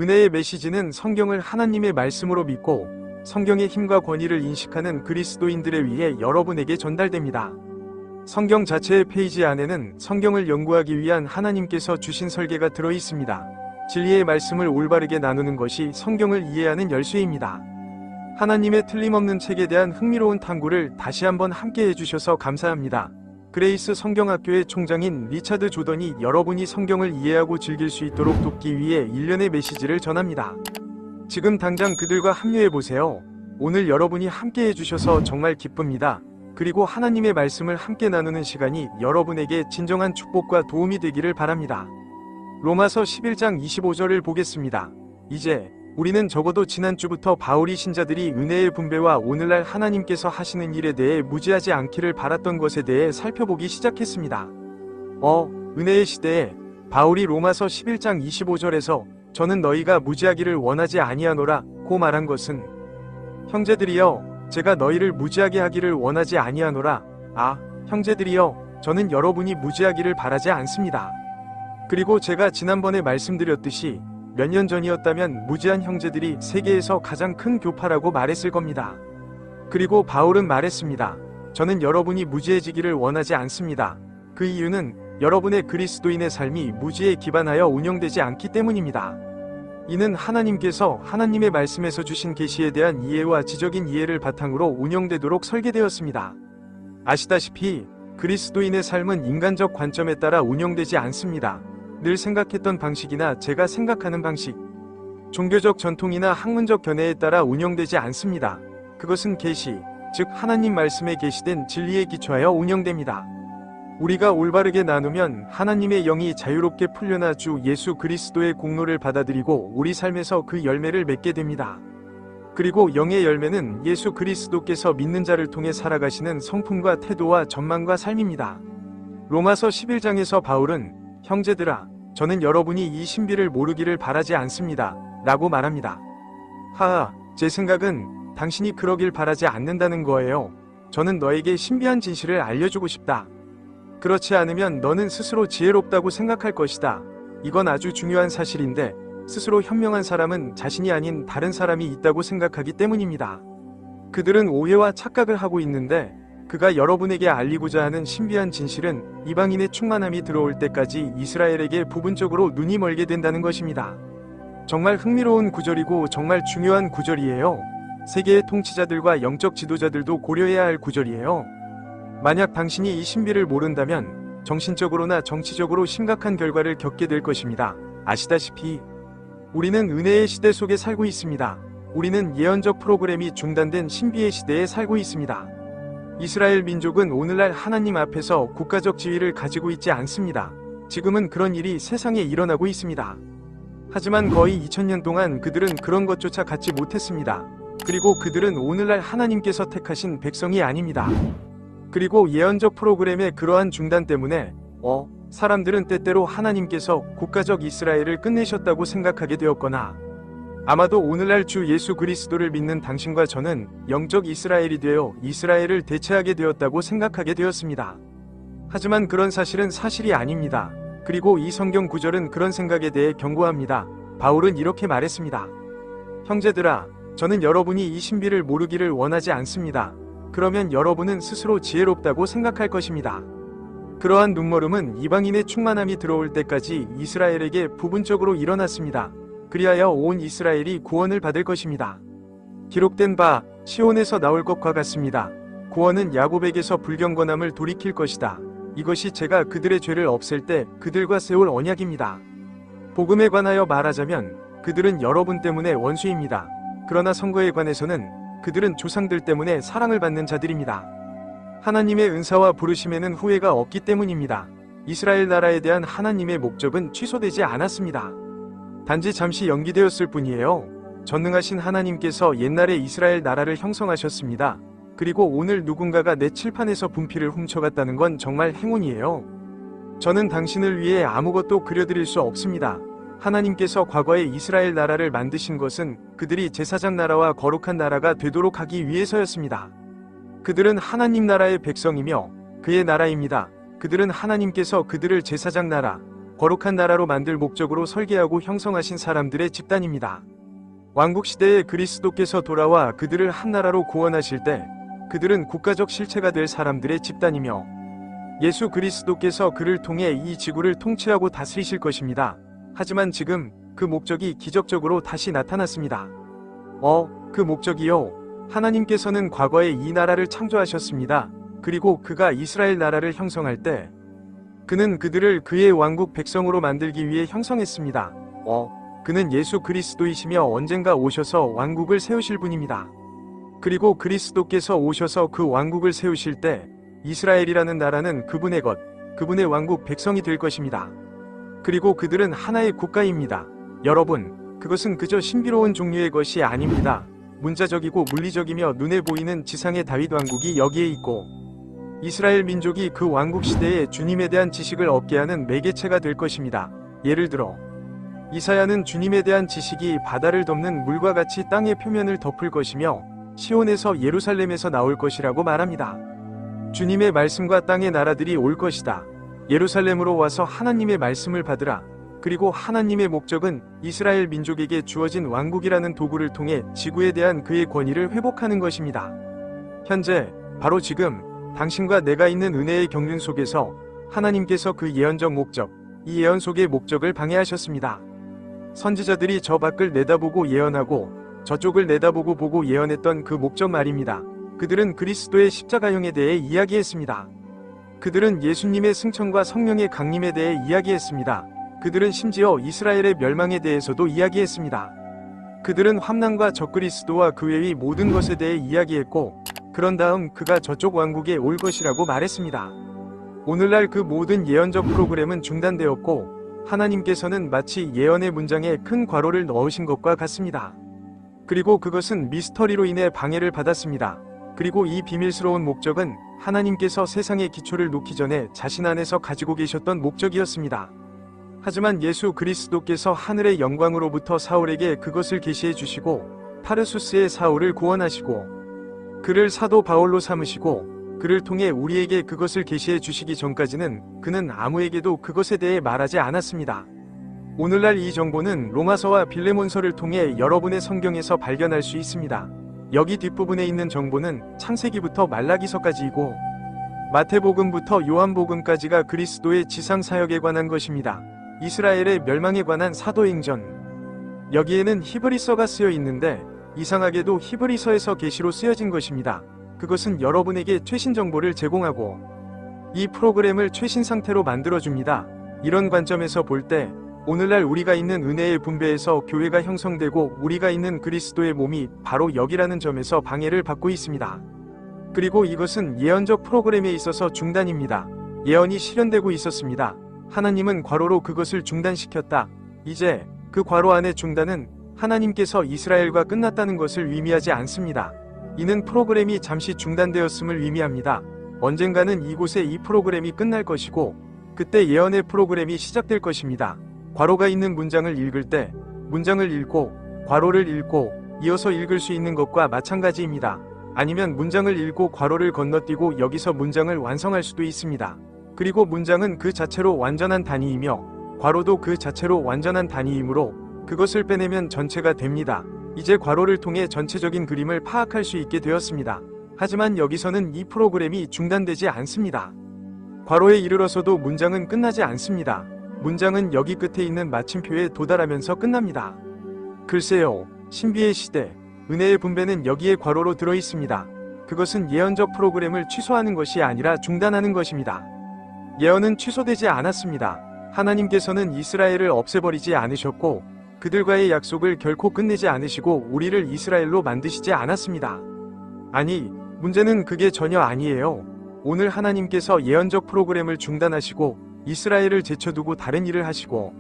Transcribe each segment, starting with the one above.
은혜의 메시지는 성경을 하나님의 말씀으로 믿고 성경의 힘과 권위를 인식하는 그리스도인들에 의해 여러분에게 전달됩니다. 성경 자체의 페이지 안에는 성경을 연구하기 위한 하나님께서 주신 설계가 들어 있습니다. 진리의 말씀을 올바르게 나누는 것이 성경을 이해하는 열쇠입니다. 하나님의 틀림없는 책에 대한 흥미로운 탐구를 다시 한번 함께 해주셔서 감사합니다. 그레이스 성경학교의 총장인 리차드 조던이 여러분이 성경을 이해하고 즐길 수 있도록 돕기 위해 일련의 메시지를 전합니다. 지금 당장 그들과 합류해보세요. 오늘 여러분이 함께 해주셔서 정말 기쁩니다. 그리고 하나님의 말씀을 함께 나누는 시간이 여러분에게 진정한 축복과 도움이 되기를 바랍니다. 로마서 11장 25절을 보겠습니다. 이제 우리는 적어도 지난주부터 바울이 신자들이 은혜의 분배와 오늘날 하나님께서 하시는 일에 대해 무지하지 않기를 바랐던 것에 대해 살펴보기 시작했습니다. 은혜의 시대에 바울이 로마서 11장 25절에서 저는 너희가 무지하기를 원하지 아니하노라 고 말한 것은, 형제들이여 제가 너희를 무지하게 하기를 원하지 아니하노라. 형제들이여 저는 여러분이 무지하기를 바라지 않습니다. 그리고 제가 지난번에 말씀드렸듯이 몇 년 전이었다면 무지한 형제들이 세계에서 가장 큰 교파라고 말했을 겁니다. 그리고 바울은 말했습니다. 저는 여러분이 무지해지기를 원하지 않습니다. 그 이유는 여러분의 그리스도인의 삶이 무지에 기반하여 운영되지 않기 때문입니다. 이는 하나님께서 하나님의 말씀에서 주신 계시에 대한 이해와 지적인 이해를 바탕으로 운영되도록 설계되었습니다. 아시다시피 그리스도인의 삶은 인간적 관점에 따라 운영되지 않습니다. 늘 생각했던 방식이나 제가 생각하는 방식, 종교적 전통이나 학문적 견해에 따라 운영되지 않습니다. 그것은 계시, 즉 하나님 말씀에 계시된 진리에 기초하여 운영됩니다. 우리가 올바르게 나누면 하나님의 영이 자유롭게 풀려나 주 예수 그리스도의 공로를 받아들이고 우리 삶에서 그 열매를 맺게 됩니다. 그리고 영의 열매는 예수 그리스도께서 믿는 자를 통해 살아가시는 성품과 태도와 전망과 삶입니다. 로마서 11장에서 바울은 형제들아 저는 여러분이 이 신비를 모르기를 바라지 않습니다 라고 말합니다. 제 생각은 당신이 그러길 바라지 않는다는 거예요. 저는 너에게 신비한 진실을 알려주고 싶다. 그렇지 않으면 너는 스스로 지혜롭다고 생각할 것이다. 이건 아주 중요한 사실인데 스스로 현명한 사람은 자신이 아닌 다른 사람이 있다고 생각하기 때문입니다. 그들은 오해와 착각을 하고 있는데 그가 여러분에게 알리고자 하는 신비한 진실은 이방인의 충만함이 들어올 때까지 이스라엘에게 부분적으로 눈이 멀게 된다는 것입니다. 정말 흥미로운 구절이고 정말 중요한 구절이에요. 세계의 통치자들과 영적 지도자들도 고려해야 할 구절이에요. 만약 당신이 이 신비를 모른다면 정신적으로나 정치적으로 심각한 결과를 겪게 될 것입니다. 아시다시피 우리는 은혜의 시대 속에 살고 있습니다. 우리는 예언적 프로그램이 중단된 신비의 시대에 살고 있습니다. 이스라엘 민족은 오늘날 하나님 앞에서 국가적 지위를 가지고 있지 않습니다. 지금은 그런 일이 세상에 일어나고 있습니다. 하지만 거의 2000년 동안 그들은 그런 것조차 갖지 못했습니다. 그리고 그들은 오늘날 하나님께서 택하신 백성이 아닙니다. 그리고 예언적 프로그램의 그러한 중단 때문에 사람들은 때때로 하나님께서 국가적 이스라엘을 끝내셨다고 생각하게 되었거나 아마도 오늘날 주 예수 그리스도를 믿는 당신과 저는 영적 이스라엘이 되어 이스라엘을 대체하게 되었다고 생각하게 되었습니다. 하지만 그런 사실은 사실이 아닙니다. 그리고 이 성경 구절은 그런 생각에 대해 경고합니다. 바울은 이렇게 말했습니다. 형제들아, 저는 여러분이 이 신비를 모르기를 원하지 않습니다. 그러면 여러분은 스스로 지혜롭다고 생각할 것입니다. 그러한 눈멀음은 이방인의 충만함이 들어올 때까지 이스라엘에게 부분적으로 일어났습니다. 그리하여 온 이스라엘이 구원을 받을 것입니다. 기록된 바 시온에서 나올 것과 같습니다. 구원은 야곱에게서 불경건함을 돌이킬 것이다. 이것이 제가 그들의 죄를 없앨 때 그들과 세울 언약입니다. 복음에 관하여 말하자면 그들은 여러분 때문에 원수입니다. 그러나 선거에 관해서는 그들은 조상들 때문에 사랑을 받는 자들입니다. 하나님의 은사와 부르심에는 후회가 없기 때문입니다. 이스라엘 나라에 대한 하나님의 목적은 취소되지 않았습니다. 단지 잠시 연기되었을 뿐이에요. 전능하신 하나님께서 옛날에 이스라엘 나라를 형성하셨습니다. 그리고 오늘 누군가가 내 칠판에서 분필을 훔쳐갔다는 건 정말 행운이에요. 저는 당신을 위해 아무것도 그려드릴 수 없습니다. 하나님께서 과거에 이스라엘 나라를 만드신 것은 그들이 제사장 나라와 거룩한 나라가 되도록 하기 위해서였습니다. 그들은 하나님 나라의 백성이며 그의 나라입니다. 그들은 하나님께서 그들을 제사장 나라, 거룩한 나라로 만들 목적으로 설계하고 형성하신 사람들의 집단입니다. 왕국시대에 그리스도께서 돌아와 그들을 한 나라로 구원하실 때 그들은 국가적 실체가 될 사람들의 집단이며 예수 그리스도께서 그를 통해 이 지구를 통치하고 다스리실 것입니다. 하지만 지금 그 목적이 기적적으로 다시 나타났습니다. 그 목적이요. 하나님께서는 과거에 이 나라를 창조하셨습니다. 그리고 그가 이스라엘 나라를 형성할 때 그는 그들을 그의 왕국 백성으로 만들기 위해 형성했습니다. 그는 예수 그리스도이시며 언젠가 오셔서 왕국을 세우실 분입니다. 그리고 그리스도께서 오셔서 그 왕국을 세우실 때 이스라엘이라는 나라는 그분의 것, 그분의 왕국 백성이 될 것입니다. 그리고 그들은 하나의 국가입니다. 여러분, 그것은 그저 신비로운 종류의 것이 아닙니다. 문자적이고 물리적이며 눈에 보이는 지상의 다윗 왕국이 여기에 있고 이스라엘 민족이 그 왕국 시대에 주님에 대한 지식을 얻게 하는 매개체가 될 것입니다. 예를 들어 이사야는 주님에 대한 지식이 바다를 덮는 물과 같이 땅의 표면을 덮을 것이며 시온에서 예루살렘에서 나올 것이라고 말합니다. 주님의 말씀과 땅의 나라들이 올 것이다. 예루살렘으로 와서 하나님의 말씀을 받으라. 그리고 하나님의 목적은 이스라엘 민족에게 주어진 왕국이라는 도구를 통해 지구에 대한 그의 권위를 회복하는 것입니다. 현재 바로 지금 당신과 내가 있는 은혜의 경륜 속에서 하나님께서 그 예언적 목적, 이 예언 속의 목적을 방해하셨습니다. 선지자들이 저 밖을 내다보고 예언하고 저쪽을 내다보고 보고 예언했던 그 목적 말입니다. 그들은 그리스도의 십자가형에 대해 이야기했습니다. 그들은 예수님의 승천과 성령의 강림에 대해 이야기했습니다. 그들은 심지어 이스라엘의 멸망에 대해서도 이야기했습니다. 그들은 환난과 적그리스도와 그 외의 모든 것에 대해 이야기했고 그런 다음 그가 저쪽 왕국에 올 것이라고 말했습니다. 오늘날 그 모든 예언적 프로그램은 중단되었고 하나님께서는 마치 예언의 문장에 큰 괄호를 넣으신 것과 같습니다. 그리고 그것은 미스터리로 인해 방해를 받았습니다. 그리고 이 비밀스러운 목적은 하나님께서 세상의 기초를 놓기 전에 자신 안에서 가지고 계셨던 목적이었습니다. 하지만 예수 그리스도께서 하늘의 영광으로부터 사울에게 그것을 계시해 주시고 타르수스의 사울을 구원하시고 그를 사도 바울로 삼으시고 그를 통해 우리에게 그것을 계시해 주시기 전까지는 그는 아무에게도 그것에 대해 말하지 않았습니다. 오늘날 이 정보는 로마서와 빌레몬서를 통해 여러분의 성경에서 발견할 수 있습니다. 여기 뒷부분에 있는 정보는 창세기부터 말라기서까지이고 마태복음부터 요한복음까지가 그리스도의 지상 사역에 관한 것입니다. 이스라엘의 멸망에 관한 사도행전. 여기에는 히브리서가 쓰여 있는데 이상하게도 히브리서에서 계시로 쓰여진 것입니다. 그것은 여러분에게 최신 정보를 제공하고 이 프로그램을 최신 상태로 만들어줍니다. 이런 관점에서 볼 때 오늘날 우리가 있는 은혜의 분배에서 교회가 형성되고 우리가 있는 그리스도의 몸이 바로 여기라는 점에서 방해를 받고 있습니다. 그리고 이것은 예언적 프로그램에 있어서 중단입니다. 예언이 실현되고 있었습니다. 하나님은 괄호로 그것을 중단시켰다. 이제 그 괄호 안의 중단은 하나님께서 이스라엘과 끝났다는 것을 의미하지 않습니다. 이는 프로그램이 잠시 중단되었음을 의미합니다. 언젠가는 이곳에 이 프로그램이 끝날 것이고 그때 예언의 프로그램이 시작될 것입니다. 괄호가 있는 문장을 읽을 때 문장을 읽고 괄호를 읽고 이어서 읽을 수 있는 것과 마찬가지입니다. 아니면 문장을 읽고 괄호를 건너뛰고 여기서 문장을 완성할 수도 있습니다. 그리고 문장은 그 자체로 완전한 단위이며 괄호도 그 자체로 완전한 단위이므로 그것을 빼내면 전체가 됩니다. 이제 괄호를 통해 전체적인 그림을 파악할 수 있게 되었습니다. 하지만 여기서는 이 프로그램이 중단되지 않습니다. 괄호에 이르러서도 문장은 끝나지 않습니다. 문장은 여기 끝에 있는 마침표에 도달하면서 끝납니다. 글쎄요, 신비의 시대, 은혜의 분배는 여기에 괄호로 들어 있습니다. 그것은 예언적 프로그램을 취소하는 것이 아니라 중단하는 것입니다. 예언은 취소되지 않았습니다. 하나님께서는 이스라엘을 없애버리지 않으셨고 그들과의 약속을 결코 끝내지 않으시고 우리를 이스라엘로 만드시지 않았습니다. 아니, 문제는 그게 전혀 아니에요. 오늘 하나님께서 예언적 프로그램을 중단하시고 이스라엘을 제쳐두고 다른 일을 하시고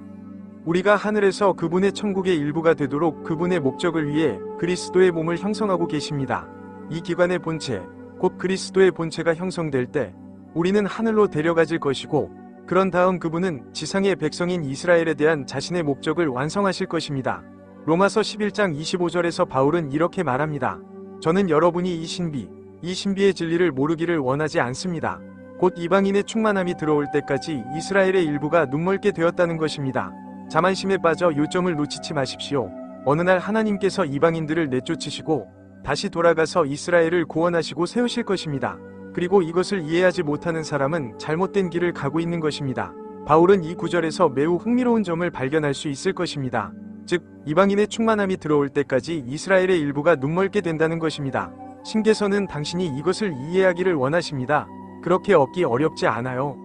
우리가 하늘에서 그분의 천국의 일부가 되도록 그분의 목적을 위해 그리스도의 몸을 형성하고 계십니다. 이 기관의 본체, 곧 그리스도의 본체가 형성될 때 우리는 하늘로 데려가질 것이고 그런 다음 그분은 지상의 백성인 이스라엘에 대한 자신의 목적을 완성하실 것입니다. 로마서 11장 25절에서 바울은 이렇게 말합니다. 저는 여러분이 이 신비의 진리를 모르기를 원하지 않습니다. 곧 이방인의 충만함이 들어올 때까지 이스라엘의 일부가 눈멀게 되었다는 것입니다. 자만심에 빠져 요점을 놓치지 마십시오. 어느 날 하나님께서 이방인들을 내쫓으시고 다시 돌아가서 이스라엘을 구원하시고 세우실 것입니다. 그리고 이것을 이해하지 못하는 사람은 잘못된 길을 가고 있는 것입니다. 바울은 이 구절에서 매우 흥미로운 점을 발견할 수 있을 것입니다. 즉, 이방인의 충만함이 들어올 때까지 이스라엘의 일부가 눈멀게 된다는 것입니다. 신께서는 당신이 이것을 이해하기를 원하십니다. 그렇게 얻기 어렵지 않아요.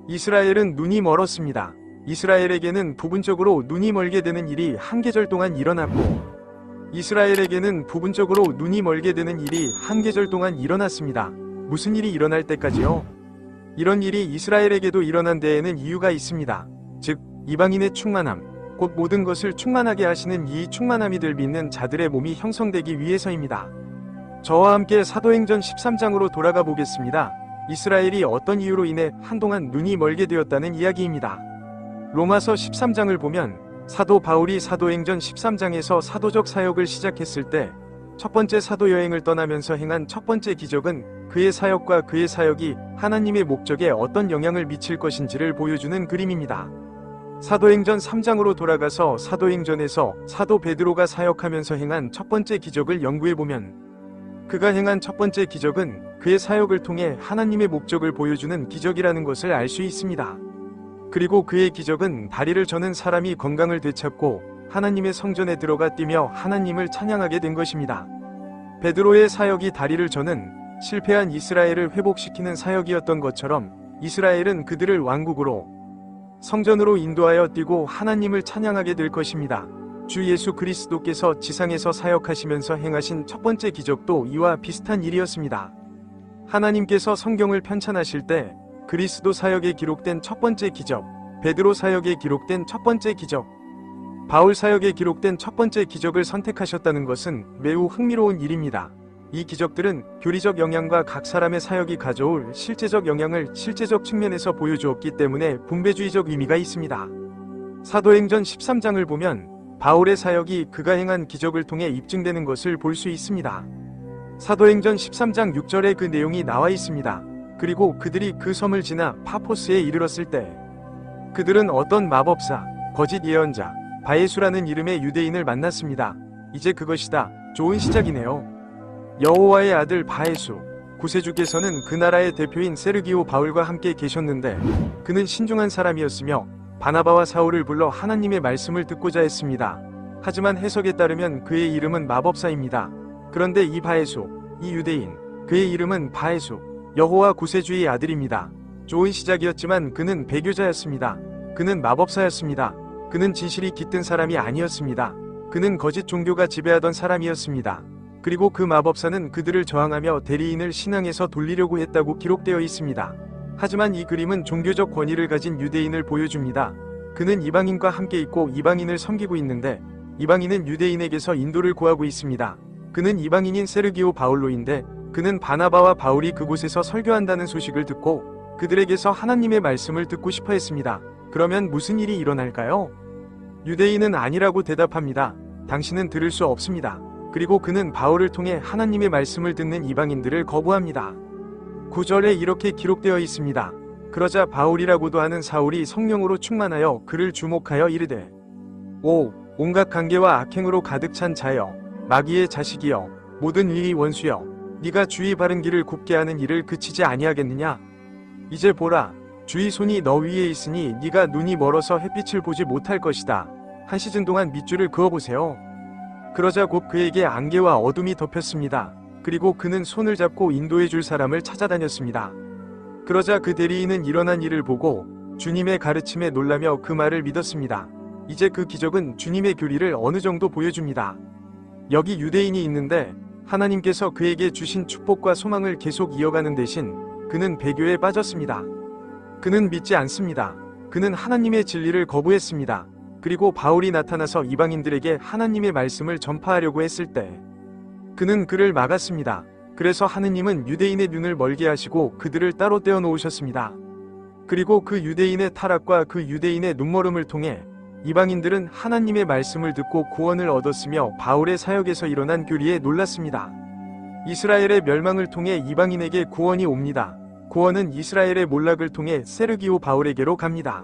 이스라엘은 눈이 멀었습니다. 이스라엘에게는 부분적으로 눈이 멀게 되는 일이 한 계절 동안 일어났고, 이스라엘에게는 부분적으로 눈이 멀게 되는 일이 한 계절 동안 일어났습니다. 무슨 일이 일어날 때까지요? 이런 일이 이스라엘에게도 일어난 데에는 이유가 있습니다. 즉, 이방인의 충만함, 곧 모든 것을 충만하게 하시는 이 충만함이 들 믿는 자들의 몸이 형성되기 위해서입니다. 저와 함께 사도행전 13장으로 돌아가 보겠습니다. 이스라엘이 어떤 이유로 인해 한동안 눈이 멀게 되었다는 이야기입니다. 로마서 13장을 보면 사도 바울이 사도행전 13장에서 사도적 사역을 시작했을 때 첫 번째 사도 여행을 떠나면서 행한 첫 번째 기적은 그의 사역과 그의 사역이 하나님의 목적에 어떤 영향을 미칠 것인지를 보여주는 그림입니다. 사도행전 3장으로 돌아가서 사도행전에서 사도 베드로가 사역하면서 행한 첫 번째 기적을 연구해보면 그가 행한 첫 번째 기적은 그의 사역을 통해 하나님의 목적을 보여주는 기적이라는 것을 알 수 있습니다. 그리고 그의 기적은 다리를 저는 사람이 건강을 되찾고 하나님의 성전에 들어가 뛰며 하나님을 찬양하게 된 것입니다. 베드로의 사역이 다리를 저는 실패한 이스라엘을 회복시키는 사역이었던 것처럼 이스라엘은 그들을 왕국으로 성전으로 인도하여 뛰고 하나님을 찬양하게 될 것입니다. 주 예수 그리스도께서 지상에서 사역하시면서 행하신 첫 번째 기적도 이와 비슷한 일이었습니다. 하나님께서 성경을 편찬하실 때 그리스도 사역에 기록된 첫 번째 기적, 베드로 사역에 기록된 첫 번째 기적, 바울 사역에 기록된 첫 번째 기적을 선택하셨다는 것은 매우 흥미로운 일입니다. 이 기적들은 교리적 영향과 각 사람의 사역이 가져올 실제적 영향을 실제적 측면에서 보여주었기 때문에 분배주의적 의미가 있습니다. 사도행전 13장을 보면 바울의 사역이 그가 행한 기적을 통해 입증되는 것을 볼 수 있습니다. 사도행전 13장 6절에 그 내용이 나와 있습니다. 그리고 그들이 그 섬을 지나 파포스에 이르렀을 때 그들은 어떤 마법사, 거짓 예언자, 바예수라는 이름의 유대인을 만났습니다. 이제 그것이다. 좋은 시작이네요. 여호와의 아들 바예수, 구세주께서는 그 나라의 대표인 세르기오 바울과 함께 계셨는데 그는 신중한 사람이었으며 바나바와 사울을 불러 하나님의 말씀을 듣고자 했습니다. 하지만 해석에 따르면 그의 이름은 마법사입니다. 그런데 이 바예수, 이 유대인, 그의 이름은 바예수, 여호와 구세주의 아들입니다. 좋은 시작이었지만 그는 배교자였습니다. 그는 마법사였습니다. 그는 진실이 깃든 사람이 아니었습니다. 그는 거짓 종교가 지배하던 사람이었습니다. 그리고 그 마법사는 그들을 저항하며 대리인을 신앙에서 돌리려고 했다고 기록되어 있습니다. 하지만 이 그림은 종교적 권위를 가진 유대인을 보여줍니다. 그는 이방인과 함께 있고 이방인을 섬기고 있는데 이방인은 유대인에게서 인도를 구하고 있습니다. 그는 이방인인 세르기오 바울로인데 그는 바나바와 바울이 그곳에서 설교한다는 소식을 듣고 그들에게서 하나님의 말씀을 듣고 싶어 했습니다. 그러면 무슨 일이 일어날까요? 유대인은 아니라고 대답합니다. 당신은 들을 수 없습니다. 그리고 그는 바울을 통해 하나님의 말씀을 듣는 이방인들을 거부합니다. 9절에 이렇게 기록되어 있습니다. 그러자 바울이라고도 하는 사울이 성령으로 충만하여 그를 주목하여 이르되 오 온갖 관계와 악행으로 가득 찬 자여 마귀의 자식이여 모든 위의 원수여 네가 주의 바른 길을 굽게 하는 일을 그치지 아니하겠느냐. 이제 보라 주의 손이 너 위에 있으니 네가 눈이 멀어서 햇빛을 보지 못할 것이다. 한 시즌 동안 밑줄을 그어보세요. 그러자 곧 그에게 안개와 어둠이 덮였습니다. 그리고 그는 손을 잡고 인도해 줄 사람을 찾아다녔습니다. 그러자 그 대리인은 일어난 일을 보고 주님의 가르침에 놀라며 그 말을 믿었습니다. 이제 그 기적은 주님의 교리를 어느 정도 보여줍니다. 여기 유대인이 있는데 하나님께서 그에게 주신 축복과 소망을 계속 이어가는 대신 그는 배교에 빠졌습니다. 그는 믿지 않습니다. 그는 하나님의 진리를 거부했습니다. 그리고 바울이 나타나서 이방인들에게 하나님의 말씀을 전파하려고 했을 때 그는 그를 막았습니다. 그래서 하느님은 유대인의 눈을 멀게 하시고 그들을 따로 떼어 놓으셨습니다. 그리고 그 유대인의 타락과 그 유대인의 눈멀음을 통해 이방인들은 하나님의 말씀을 듣고 구원을 얻었으며 바울의 사역에서 일어난 교리에 놀랐습니다. 이스라엘의 멸망을 통해 이방인에게 구원이 옵니다. 구원은 이스라엘의 몰락을 통해 세르기오 바울에게로 갑니다.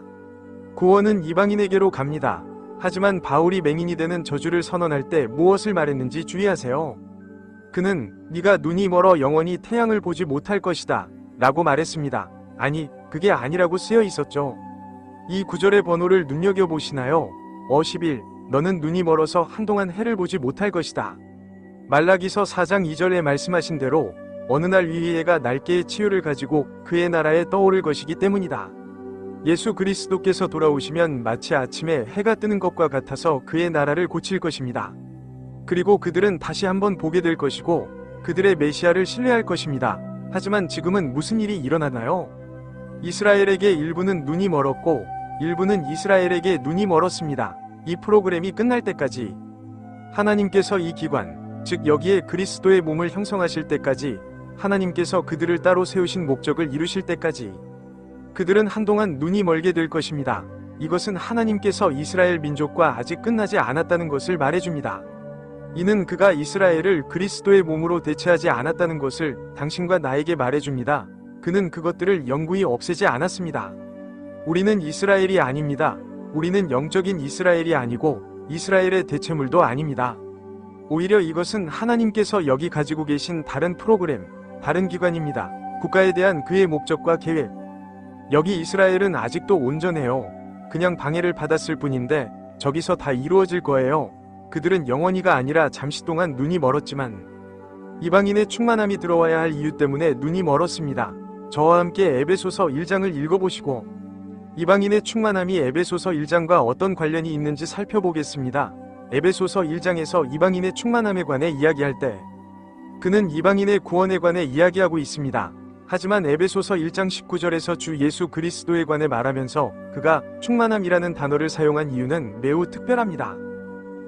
구원은 이방인에게로 갑니다. 하지만 바울이 맹인이 되는 저주를 선언할 때 무엇을 말했는지 주의하세요. 그는 네가 눈이 멀어 영원히 태양을 보지 못할 것이다 라고 말했습니다. 아니, 그게 아니라고 쓰여 있었죠. 이 구절의 번호를 눈여겨보시나요? 11. 너는 눈이 멀어서 한동안 해를 보지 못할 것이다. 말라기서 4장 2절에 말씀하신 대로 어느 날 위에가 날개의 치유를 가지고 그의 나라에 떠오를 것이기 때문이다. 예수 그리스도께서 돌아오시면 마치 아침에 해가 뜨는 것과 같아서 그의 나라를 고칠 것입니다. 그리고 그들은 다시 한번 보게 될 것이고 그들의 메시아를 신뢰할 것입니다. 하지만 지금은 무슨 일이 일어나나요? 이스라엘에게 일부는 눈이 멀었고 일부는 이스라엘에게 눈이 멀었습니다. 이 프로그램이 끝날 때까지 하나님께서 이 기관, 즉 여기에 그리스도의 몸을 형성하실 때까지, 하나님께서 그들을 따로 세우신 목적을 이루실 때까지 그들은 한동안 눈이 멀게 될 것입니다. 이것은 하나님께서 이스라엘 민족과 아직 끝나지 않았다는 것을 말해줍니다. 이는 그가 이스라엘을 그리스도의 몸으로 대체하지 않았다는 것을 당신과 나에게 말해줍니다. 그는 그것들을 영구히 없애지 않았습니다. 우리는 이스라엘이 아닙니다. 우리는 영적인 이스라엘이 아니고 이스라엘의 대체물도 아닙니다. 오히려 이것은 하나님께서 여기 가지고 계신 다른 프로그램, 다른 기관입니다. 국가에 대한 그의 목적과 계획. 여기 이스라엘은 아직도 온전해요. 그냥 방해를 받았을 뿐인데 저기서 다 이루어질 거예요. 그들은 영원히가 아니라 잠시 동안 눈이 멀었지만 이방인의 충만함이 들어와야 할 이유 때문에 눈이 멀었습니다. 저와 함께 에베소서 1장을 읽어보시고 이방인의 충만함이 에베소서 1장과 어떤 관련이 있는지 살펴보겠습니다. 에베소서 1장에서 이방인의 충만함에 관해 이야기할 때 그는 이방인의 구원에 관해 이야기하고 있습니다. 하지만 에베소서 1장 19절에서 주 예수 그리스도에 관해 말하면서 그가 충만함이라는 단어를 사용한 이유는 매우 특별합니다.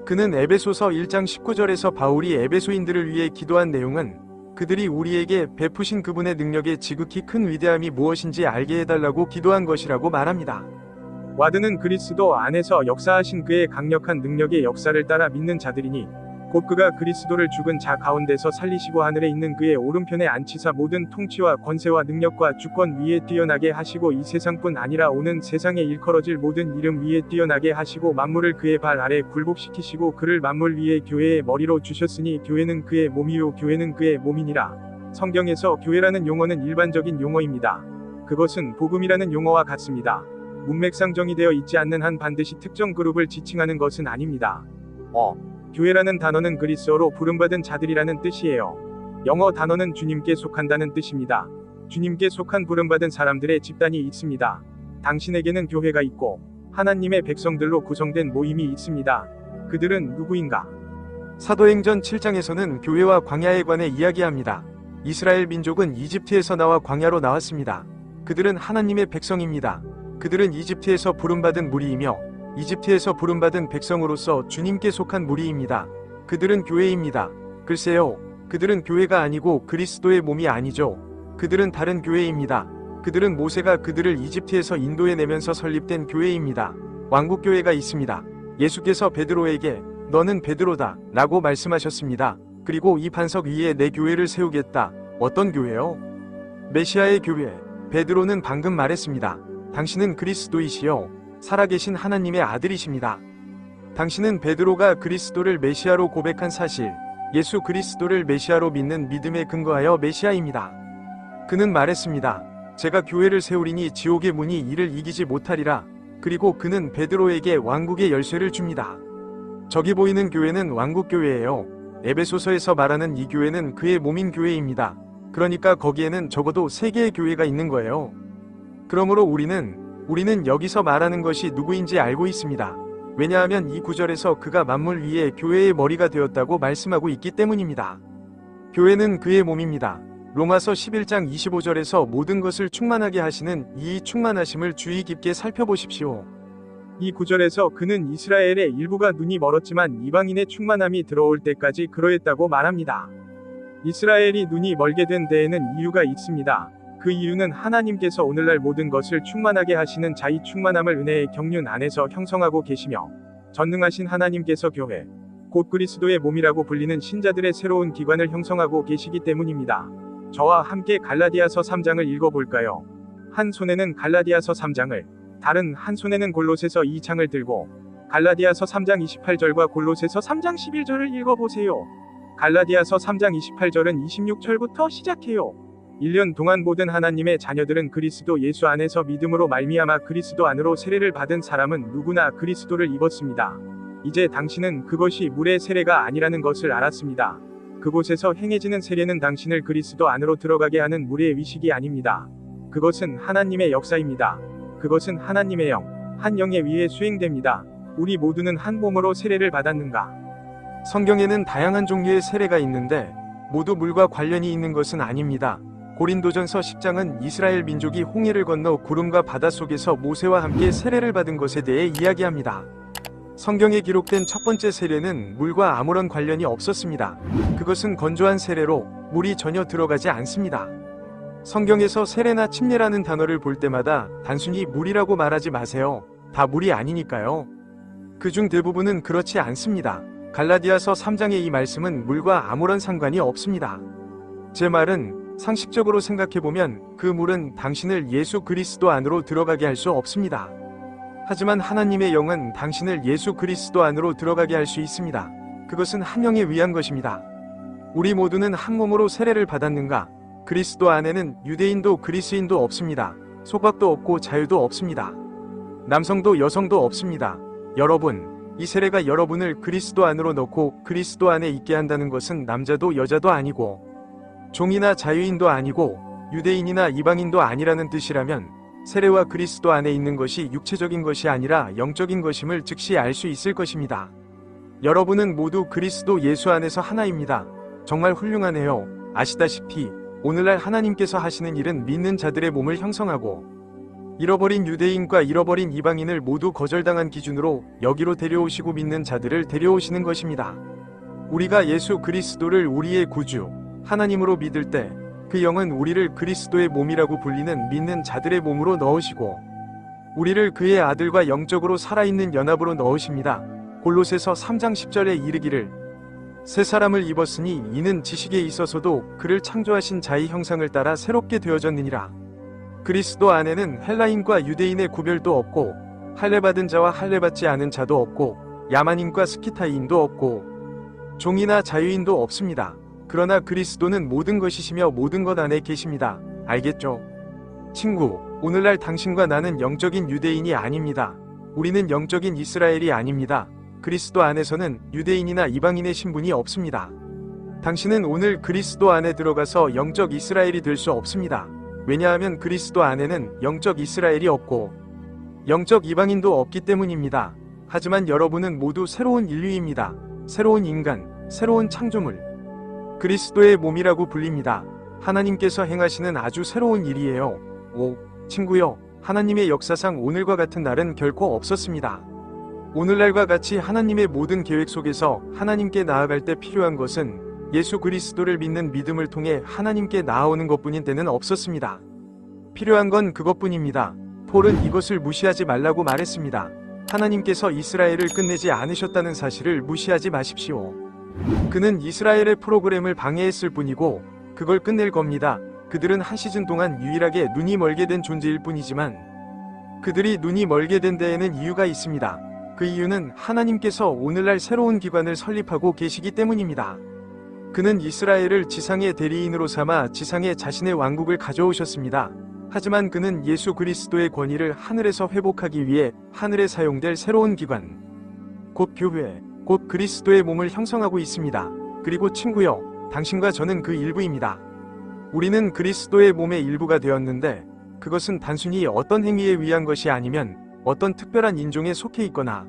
그는 에베소서 1장 19절에서 바울이 에베소인들을 위해 기도한 내용은 그들이 우리에게 베푸신 그분의 능력의 지극히 큰 위대함이 무엇인지 알게 해달라고 기도한 것이라고 말합니다. 와드는 그리스도 안에서 역사하신 그의 강력한 능력의 역사를 따라 믿는 자들이니 곧 그가 그리스도를 죽은 자 가운데서 살리시고 하늘에 있는 그의 오른편에 앉히사 모든 통치와 권세와 능력과 주권 위에 뛰어나게 하시고 이 세상뿐 아니라 오는 세상에 일컬어질 모든 이름 위에 뛰어나게 하시고 만물을 그의 발 아래 굴복시키시고 그를 만물 위에 교회의 머리로 주셨으니 교회는 그의 몸이요 교회는 그의 몸이니라. 성경에서 교회라는 용어는 일반적인 용어입니다. 그것은 복음이라는 용어와 같습니다. 문맥상 정의되어 있지 않는 한 반드시 특정 그룹을 지칭하는 것은 아닙니다. 교회라는 단어는 그리스어로 부름받은 자들이라는 뜻이에요. 영어 단어는 주님께 속한다는 뜻입니다. 주님께 속한 부름받은 사람들의 집단이 있습니다. 당신에게는 교회가 있고 하나님의 백성들로 구성된 모임이 있습니다. 그들은 누구인가? 사도행전 7장에서는 교회와 광야에 관해 이야기합니다. 이스라엘 민족은 이집트에서 나와 광야로 나왔습니다. 그들은 하나님의 백성입니다. 그들은 이집트에서 부름받은 무리이며 이집트에서 부름받은 백성으로서 주님께 속한 무리입니다. 그들은 교회입니다. 글쎄요, 그들은 교회가 아니고 그리스도의 몸이 아니죠. 그들은 다른 교회입니다. 그들은 모세가 그들을 이집트에서 인도해내면서 설립된 교회입니다. 왕국교회가 있습니다. 예수께서 베드로에게 너는 베드로다 라고 말씀하셨습니다. 그리고 이 반석 위에 내 교회를 세우겠다. 어떤 교회요? 메시아의 교회. 베드로는 방금 말했습니다. 당신은 그리스도이시요 살아계신 하나님의 아들이십니다. 당신은 베드로가 그리스도를 메시아로 고백한 사실, 예수 그리스도를 메시아로 믿는 믿음에 근거하여 메시아입니다. 그는 말했습니다. 제가 교회를 세우리니 지옥의 문이 이를 이기지 못하리라. 그리고 그는 베드로에게 왕국의 열쇠를 줍니다. 저기 보이는 교회는 왕국교회예요. 에베소서에서 말하는 이 교회는 그의 몸인 교회입니다. 그러니까 거기에는 적어도 3개의 교회가 있는 거예요. 그러므로 우리는 여기서 말하는 것이 누구인지 알고 있습니다. 왜냐하면 이 구절에서 그가 만물 위에 교회의 머리가 되었다고 말씀하고 있기 때문입니다. 교회는 그의 몸입니다. 로마서 11장 25절에서 모든 것을 충만하게 하시는 이 충만하심을 주의 깊게 살펴보십시오. 이 구절에서 그는 이스라엘의 일부가 눈이 멀었지만 이방인의 충만함이 들어올 때까지 그러했다고 말합니다. 이스라엘이 눈이 멀게 된 데에는 이유가 있습니다. 그 이유는 하나님께서 오늘날 모든 것을 충만하게 하시는 자의 충만함을 은혜의 경륜 안에서 형성하고 계시며 전능하신 하나님께서 교회, 곧 그리스도의 몸이라고 불리는 신자들의 새로운 기관을 형성하고 계시기 때문입니다. 저와 함께 갈라디아서 3장을 읽어볼까요? 한 손에는 갈라디아서 3장을, 다른 한 손에는 골로새서 2장을 들고 갈라디아서 3장 28절과 골로새서 3장 11절을 읽어보세요. 갈라디아서 3장 28절은 26절부터 시작해요. 1년 동안 모든 하나님의 자녀들은 그리스도 예수 안에서 믿음으로 말미암아 그리스도 안으로 세례를 받은 사람은 누구나 그리스도를 입었습니다. 이제 당신은 그것이 물의 세례가 아니라는 것을 알았습니다. 그곳에서 행해지는 세례는 당신을 그리스도 안으로 들어가게 하는 물의 위식이 아닙니다. 그것은 하나님의 역사입니다. 그것은 하나님의 영, 한 영에 의해 수행됩니다. 우리 모두는 한 몸으로 세례를 받았는가? 성경에는 다양한 종류의 세례가 있는데 모두 물과 관련이 있는 것은 아닙니다. 고린도전서 10장은 이스라엘 민족이 홍해를 건너 구름과 바다 속에서 모세와 함께 세례를 받은 것에 대해 이야기합니다. 성경에 기록된 첫 번째 세례는 물과 아무런 관련이 없었습니다. 그것은 건조한 세례로 물이 전혀 들어가지 않습니다. 성경에서 세례나 침례라는 단어를 볼 때마다 단순히 물이라고 말하지 마세요. 다 물이 아니니까요. 그중 대부분은 그렇지 않습니다. 갈라디아서 3장의 이 말씀은 물과 아무런 상관이 없습니다. 제 말은 상식적으로 생각해보면 그 물은 당신을 예수 그리스도 안으로 들어가게 할 수 없습니다. 하지만 하나님의 영은 당신을 예수 그리스도 안으로 들어가게 할 수 있습니다. 그것은 한 영에 의한 것입니다. 우리 모두는 한 몸으로 세례를 받았는가? 그리스도 안에는 유대인도 그리스인도 없습니다. 속박도 없고 자유도 없습니다. 남성도 여성도 없습니다. 여러분, 이 세례가 여러분을 그리스도 안으로 넣고 그리스도 안에 있게 한다는 것은 남자도 여자도 아니고 종이나 자유인도 아니고 유대인이나 이방인도 아니라는 뜻이라면 세례와 그리스도 안에 있는 것이 육체적인 것이 아니라 영적인 것임을 즉시 알 수 있을 것입니다. 여러분은 모두 그리스도 예수 안에서 하나입니다. 정말 훌륭하네요. 아시다시피 오늘날 하나님께서 하시는 일은 믿는 자들의 몸을 형성하고 잃어버린 유대인과 잃어버린 이방인을 모두 거절당한 기준으로 여기로 데려오시고 믿는 자들을 데려오시는 것입니다. 우리가 예수 그리스도를 우리의 구주, 하나님으로 믿을 때 그 영은 우리를 그리스도의 몸이라고 불리는 믿는 자들의 몸으로 넣으시고 우리를 그의 아들과 영적으로 살아있는 연합으로 넣으십니다. 골로새서 3장 10절에 이르기를 새 사람을 입었으니 이는 지식에 있어서도 그를 창조하신 자의 형상을 따라 새롭게 되어졌느니라. 그리스도 안에는 헬라인과 유대인의 구별도 없고 할례받은 자와 할례받지 않은 자도 없고 야만인과 스키타이인도 없고 종이나 자유인도 없습니다. 그러나 그리스도는 모든 것이시며 모든 것 안에 계십니다. 알겠죠? 친구, 오늘날 당신과 나는 영적인 유대인이 아닙니다. 우리는 영적인 이스라엘이 아닙니다. 그리스도 안에서는 유대인이나 이방인의 신분이 없습니다. 당신은 오늘 그리스도 안에 들어가서 영적 이스라엘이 될 수 없습니다. 왜냐하면 그리스도 안에는 영적 이스라엘이 없고 영적 이방인도 없기 때문입니다. 하지만 여러분은 모두 새로운 인류입니다. 새로운 인간, 새로운 창조물. 그리스도의 몸이라고 불립니다. 하나님께서 행하시는 아주 새로운 일이에요. 오, 친구요. 하나님의 역사상 오늘과 같은 날은 결코 없었습니다. 오늘날과 같이 하나님의 모든 계획 속에서 하나님께 나아갈 때 필요한 것은 예수 그리스도를 믿는 믿음을 통해 하나님께 나아오는 것뿐인 때는 없었습니다. 필요한 건 그것뿐입니다. 폴은 이것을 무시하지 말라고 말했습니다. 하나님께서 이스라엘을 끝내지 않으셨다는 사실을 무시하지 마십시오. 그는 이스라엘의 프로그램을 방해했을 뿐이고 그걸 끝낼 겁니다. 그들은 한 시즌 동안 유일하게 눈이 멀게 된 존재일 뿐이지만 그들이 눈이 멀게 된 데에는 이유가 있습니다. 그 이유는 하나님께서 오늘날 새로운 기관을 설립하고 계시기 때문입니다. 그는 이스라엘을 지상의 대리인으로 삼아 지상에 자신의 왕국을 가져오셨습니다. 하지만 그는 예수 그리스도의 권위를 하늘에서 회복하기 위해 하늘에 사용될 새로운 기관, 곧 교회, 곧 그리스도의 몸을 형성하고 있습니다. 그리고 친구여, 당신과 저는 그 일부입니다. 우리는 그리스도의 몸의 일부가 되었는데 그것은 단순히 어떤 행위에 의한 것이 아니면 어떤 특별한 인종에 속해 있거나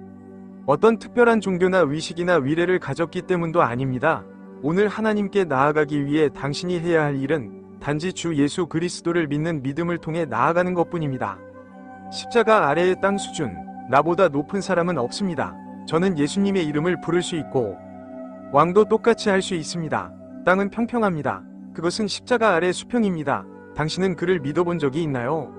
어떤 특별한 종교나 의식이나 위례를 가졌기 때문도 아닙니다. 오늘 하나님께 나아가기 위해 당신이 해야 할 일은 단지 주 예수 그리스도를 믿는 믿음을 통해 나아가는 것뿐입니다. 십자가 아래의 땅 수준, 나보다 높은 사람은 없습니다. 저는 예수님의 이름을 부를 수 있고 왕도 똑같이 할 수 있습니다. 땅은 평평합니다. 그것은 십자가 아래 수평입니다. 당신은 그를 믿어본 적이 있나요?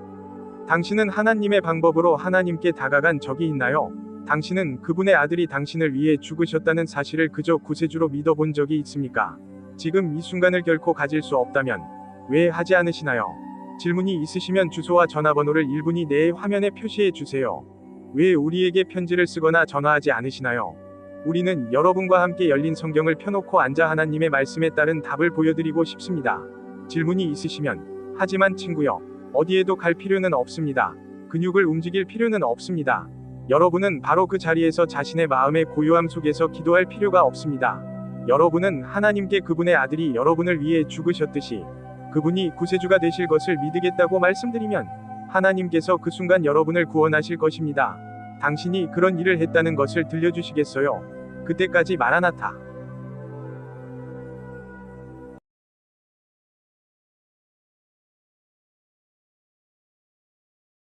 당신은 하나님의 방법으로 하나님께 다가간 적이 있나요? 당신은 그분의 아들이 당신을 위해 죽으셨다는 사실을 그저 구세주로 믿어본 적이 있습니까? 지금 이 순간을 결코 가질 수 없다면 왜 하지 않으시나요? 질문이 있으시면 주소와 전화번호를 1분 이내에 화면에 표시해 주세요. 왜 우리에게 편지를 쓰거나 전화하지 않으시나요? 우리는 여러분과 함께 열린 성경을 펴놓고 앉아 하나님의 말씀에 따른 답을 보여드리고 싶습니다. 질문이 있으시면 하지만 친구여, 어디에도 갈 필요는 없습니다. 근육을 움직일 필요는 없습니다. 여러분은 바로 그 자리에서 자신의 마음의 고요함 속에서 기도할 필요가 없습니다. 여러분은 하나님께 그분의 아들이 여러분을 위해 죽으셨듯이 그분이 구세주가 되실 것을 믿으겠다고 말씀드리면 하나님께서 그 순간 여러분을 구원하실 것입니다. 당신이 그런 일을 했다는 것을 들려주시겠어요? 그때까지 마라나타.